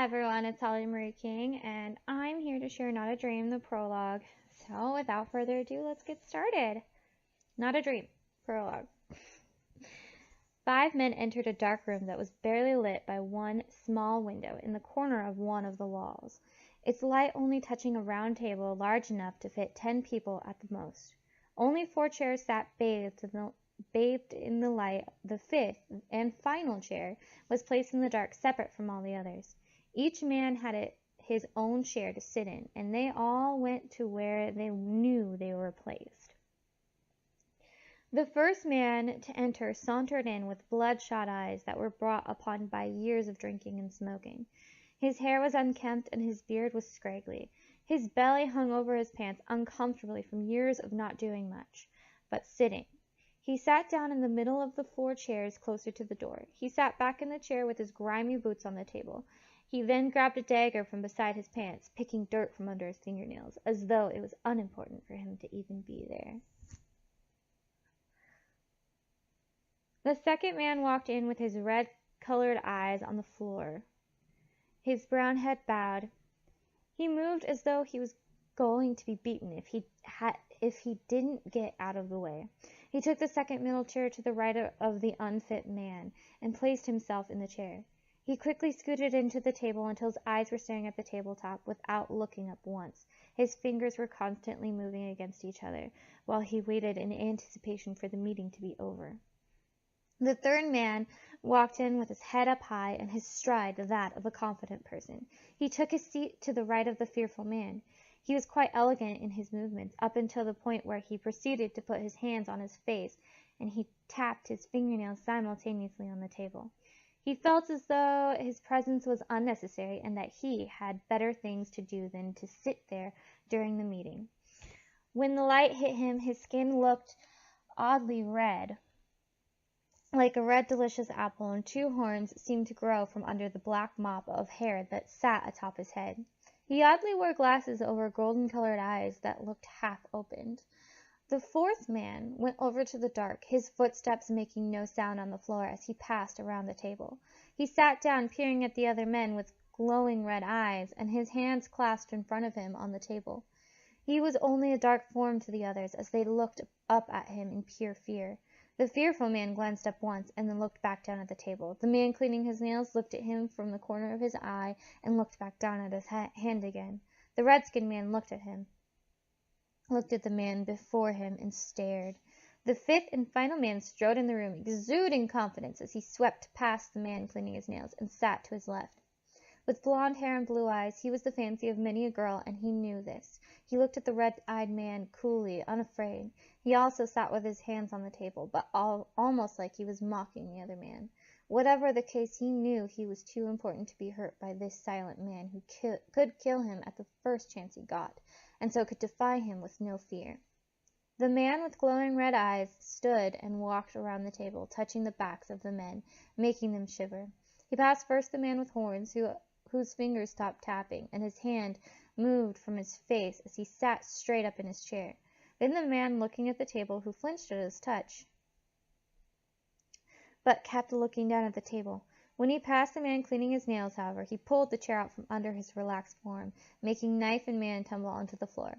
everyone, it's Holly Marie King, and I'm here to share Not a Dream, the prologue. So, without further ado, let's get started. Not a Dream, prologue. 5 men entered a dark room that was barely lit by one small window in the corner of one of the walls, its light only touching a round table large enough to fit 10 people at the most. Only 4 chairs sat bathed in the light. The 5th and final chair was placed in the dark, separate from all the others. Each man had his own chair to sit in, and they all went to where they knew they were placed. The first man to enter sauntered in with bloodshot eyes that were brought upon by years of drinking and smoking. His hair was unkempt and his beard was scraggly. His belly hung over his pants uncomfortably from years of not doing much, but sitting. He sat down in the middle of the 4 chairs closer to the door. He sat back in the chair with his grimy boots on the table. He then grabbed a dagger from beside his pants, picking dirt from under his fingernails, as though it was unimportant for him to even be there. The second man walked in with his red-colored eyes on the floor, his brown head bowed. He moved as though he was going to be beaten if he didn't get out of the way. He took the second middle chair to the right of the unfit man and placed himself in the chair. He quickly scooted into the table until his eyes were staring at the tabletop without looking up once. His fingers were constantly moving against each other while he waited in anticipation for the meeting to be over. The third man walked in with his head up high and his stride that of a confident person. He took his seat to the right of the fearful man. He was quite elegant in his movements up until the point where he proceeded to put his hands on his face and he tapped his fingernails simultaneously on the table. He felt as though his presence was unnecessary and that he had better things to do than to sit there during the meeting. When the light hit him, his skin looked oddly red, like a red delicious apple, and 2 horns seemed to grow from under the black mop of hair that sat atop his head. He oddly wore glasses over golden-colored eyes that looked half-opened. The 4th man went over to the dark, his footsteps making no sound on the floor as he passed around the table. He sat down, peering at the other men with glowing red eyes, and his hands clasped in front of him on the table. He was only a dark form to the others as they looked up at him in pure fear. The fearful man glanced up once and then looked back down at the table. The man cleaning his nails looked at him from the corner of his eye and looked back down at his hand again. The red-skinned man looked at the man before him and stared. The 5th and final man strode in the room, exuding confidence as he swept past the man cleaning his nails and sat to his left. With blonde hair and blue eyes, he was the fancy of many a girl, and he knew this. He looked at the red-eyed man coolly, unafraid. He also sat with his hands on the table, but almost like he was mocking the other man. Whatever the case, he knew he was too important to be hurt by this silent man who could kill him at the first chance he got, and so could defy him with no fear. The man with glowing red eyes stood and walked around the table, touching the backs of the men, making them shiver. He passed first the man with horns, whose fingers stopped tapping, and his hand moved from his face as he sat straight up in his chair. Then the man looking at the table, who flinched at his touch, but kept looking down at the table. When he passed the man cleaning his nails, however, he pulled the chair out from under his relaxed form, making knife and man tumble onto the floor.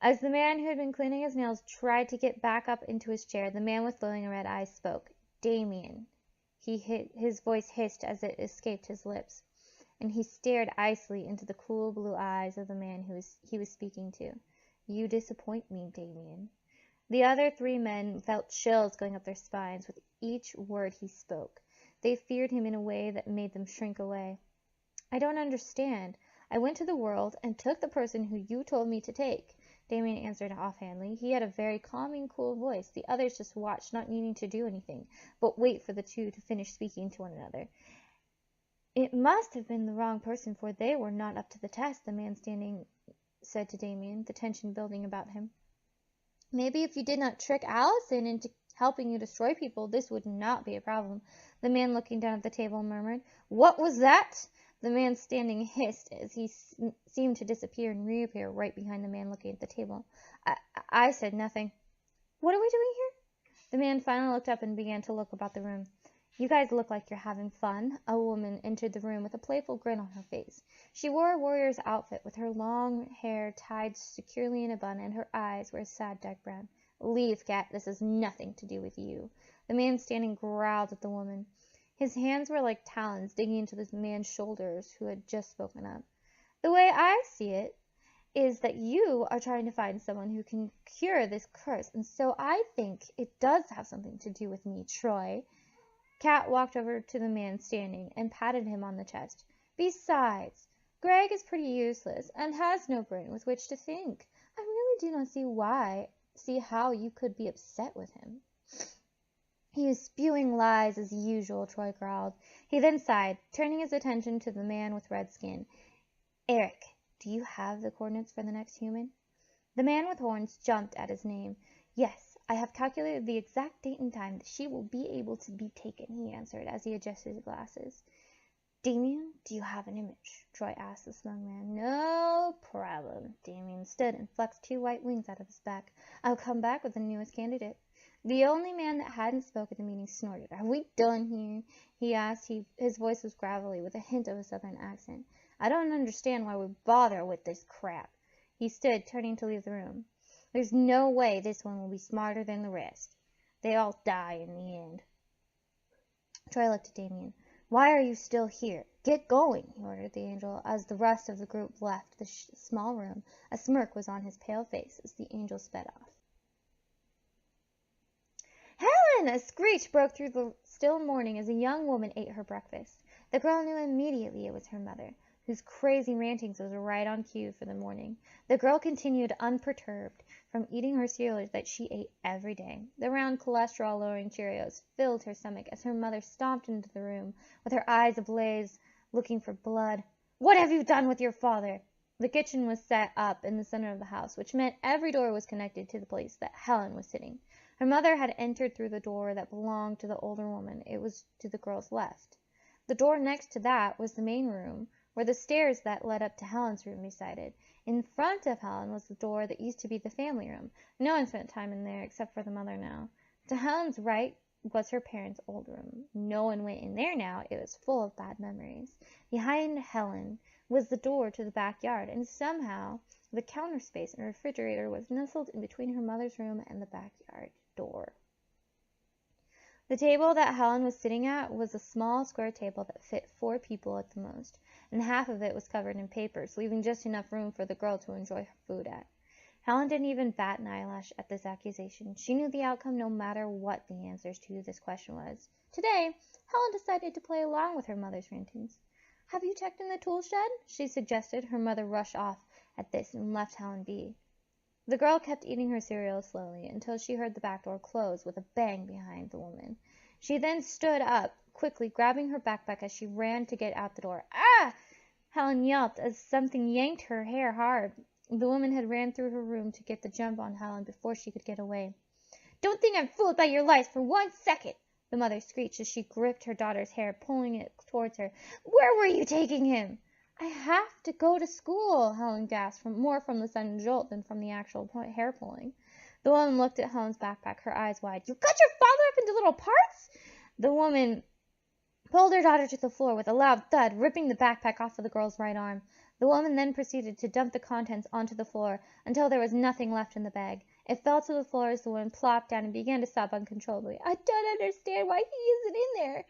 As the man who had been cleaning his nails tried to get back up into his chair, the man with glowing red eyes spoke. "Damien." His voice hissed as it escaped his lips, and he stared icily into the cool blue eyes of the man he was speaking to. "You disappoint me, Damien." The other 3 men felt chills going up their spines with each word he spoke. They feared him in a way that made them shrink away. "I don't understand. I went to the world and took the person who you told me to take," Damien answered offhandedly. He had a very calming, cool voice. The others just watched, not needing to do anything, but wait for the 2 to finish speaking to one another. "It must have been the wrong person, for they were not up to the test," the man standing said to Damien, the tension building about him. "Maybe if you did not trick Allison into helping you destroy people, this would not be a problem," the man looking down at the table murmured. "What was that?" The man standing hissed as he seemed to disappear and reappear right behind the man looking at the table. I said nothing. "What are we doing here?" The man finally looked up and began to look about the room. You guys look like you're having fun. A woman entered the room with a playful grin on her face. She wore a warrior's outfit with her long hair tied securely in a bun, and her eyes were a sad dark brown. Leave, cat. This has nothing to do with you. The man standing growled at the woman. His hands were like talons digging into the man's shoulders who had just spoken up. The way I see it is that you are trying to find someone who can cure this curse, and so I think it does have something to do with me, Troy. Cat walked over to the man standing and patted him on the chest. Besides, Greg is pretty useless and has no brain with which to think. I really do not see how you could be upset with him. He is spewing lies as usual, Troy growled. He then sighed, turning his attention to the man with red skin. Eric, do you have the coordinates for the next human? The man with horns jumped at his name. Yes, I have calculated the exact date and time that she will be able to be taken, he answered as he adjusted his glasses. Damien, do you have an image? Troy asked the smug man. No problem. Damien stood and flexed 2 white wings out of his back. I'll come back with the newest candidate. The only man that hadn't spoken at the meeting snorted. Are we done here? He asked. His voice was gravelly with a hint of a southern accent. I don't understand why we bother with this crap. He stood, turning to leave the room. There's no way this one will be smarter than the rest. They all die in the end. Troy looked at Damien. Why are you still here? Get going, he ordered the angel. As the rest of the group left the small room, a smirk was on his pale face as the angel sped off. Helen! A screech broke through the still morning as a young woman ate her breakfast. The girl knew immediately it was her mother, whose crazy rantings was right on cue for the morning. The girl continued unperturbed from eating her cereal that she ate every day. The round cholesterol-lowering Cheerios filled her stomach as her mother stomped into the room with her eyes ablaze, looking for blood. What have you done with your father? The kitchen was set up in the center of the house, which meant every door was connected to the place that Helen was sitting. Her mother had entered through the door that belonged to the older woman. It was to the girl's left. The door next to that was the main room, where the stairs that led up to Helen's room resided. In front of Helen was the door that used to be the family room. No one spent time in there except for the mother now. To Helen's right was her parents' old room. No one went in there now. It was full of bad memories. Behind Helen was the door to the backyard, and somehow the counter space and refrigerator was nestled in between her mother's room and the backyard door. The table that Helen was sitting at was a small square table that fit 4 people at the most, and half of it was covered in papers, leaving just enough room for the girl to enjoy her food at. Helen didn't even bat an eyelash at this accusation. She knew the outcome no matter what the answers to this question was. Today, Helen decided to play along with her mother's rantings. Have you checked in the tool shed? She suggested. Her mother rushed off at this and left Helen be. The girl kept eating her cereal slowly until she heard the back door close with a bang behind the woman. She then stood up, quickly grabbing her backpack as she ran to get out the door. Ah! Helen yelped as something yanked her hair hard. The woman had ran through her room to get the jump on Helen before she could get away. Don't think I'm fooled by your lies for 1 second, the mother screeched as she gripped her daughter's hair, pulling it towards her. Where were you taking him? I have to go to school, Helen gasped, more from the sudden jolt than from the actual hair pulling. The woman looked at Helen's backpack, her eyes wide. You cut your father up into little parts? The woman pulled her daughter to the floor with a loud thud, ripping the backpack off of the girl's right arm. The woman then proceeded to dump the contents onto the floor until there was nothing left in the bag. It fell to the floor as the woman plopped down and began to sob uncontrollably. I don't understand why he isn't in there.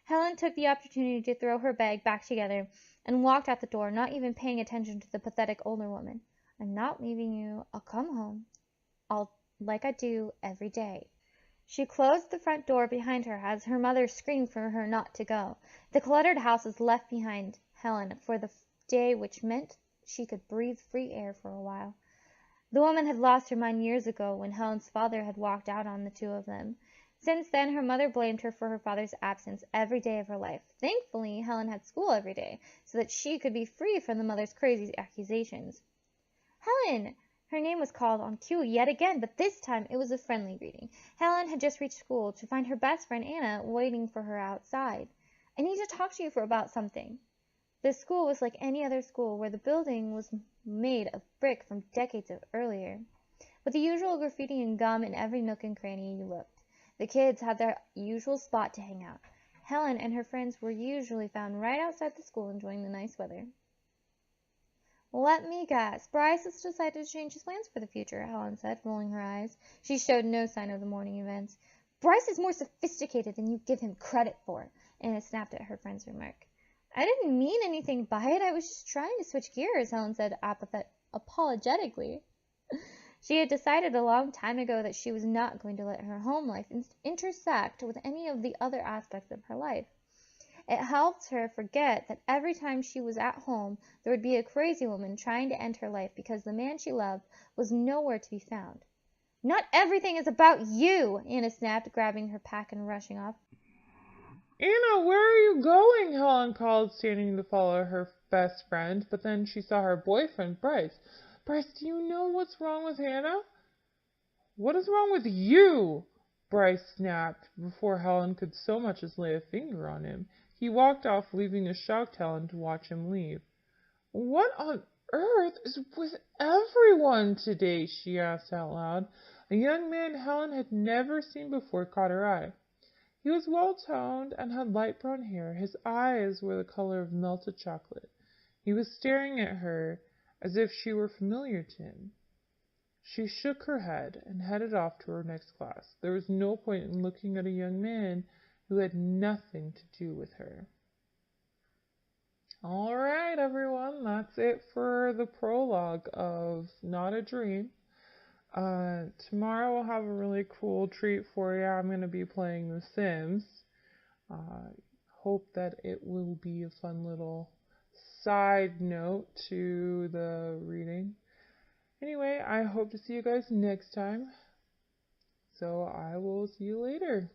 Helen took the opportunity to throw her bag back together and walked out the door, not even paying attention to the pathetic older woman. I'm not leaving you. I'll come home. Like I do every day. She closed the front door behind her as her mother screamed for her not to go. The cluttered house was left behind Helen for the day, which meant she could breathe free air for a while. The woman had lost her mind years ago when Helen's father had walked out on the 2 of them. Since then, her mother blamed her for her father's absence every day of her life. Thankfully, Helen had school every day, so that she could be free from the mother's crazy accusations. Helen! Her name was called on cue yet again, but this time it was a friendly greeting. Helen had just reached school to find her best friend Anna waiting for her outside. I need to talk to you about something. The school was like any other school, where the building was made of brick from decades earlier, with the usual graffiti and gum in every nook and cranny you looked. The kids had their usual spot to hang out. Helen and her friends were usually found right outside the school enjoying the nice weather. Let me guess. Bryce has decided to change his plans for the future, Helen said, rolling her eyes. She showed no sign of the morning events. Bryce is more sophisticated than you give him credit for, Anna snapped at her friend's remark. I didn't mean anything by it. I was just trying to switch gears, Helen said apologetically. She had decided a long time ago that she was not going to let her home life intersect with any of the other aspects of her life. It helped her forget that every time she was at home, there would be a crazy woman trying to end her life because the man she loved was nowhere to be found. Not everything is about you, Anna snapped, grabbing her pack and rushing off. Anna, where are you going? Helen called, standing to follow her best friend, but then she saw her boyfriend, Bryce. Bryce, do you know what's wrong with Hannah? What is wrong with you? Bryce snapped, before Helen could so much as lay a finger on him. He walked off, leaving a shocked Helen to watch him leave. What on earth is with everyone today? She asked out loud. A young man Helen had never seen before caught her eye. He was well-toned and had light brown hair. His eyes were the color of melted chocolate. He was staring at her as if she were familiar to him. She shook her head and headed off to her next class. There was no point in looking at a young man who had nothing to do with her. All right, everyone, that's it for the prologue of Not a Dream. Tomorrow we'll have a really cool treat for you. I'm going to be playing The Sims. Hope that it will be a fun little side note to the reading. Anyway, I hope to see you guys next time. So I will see you later.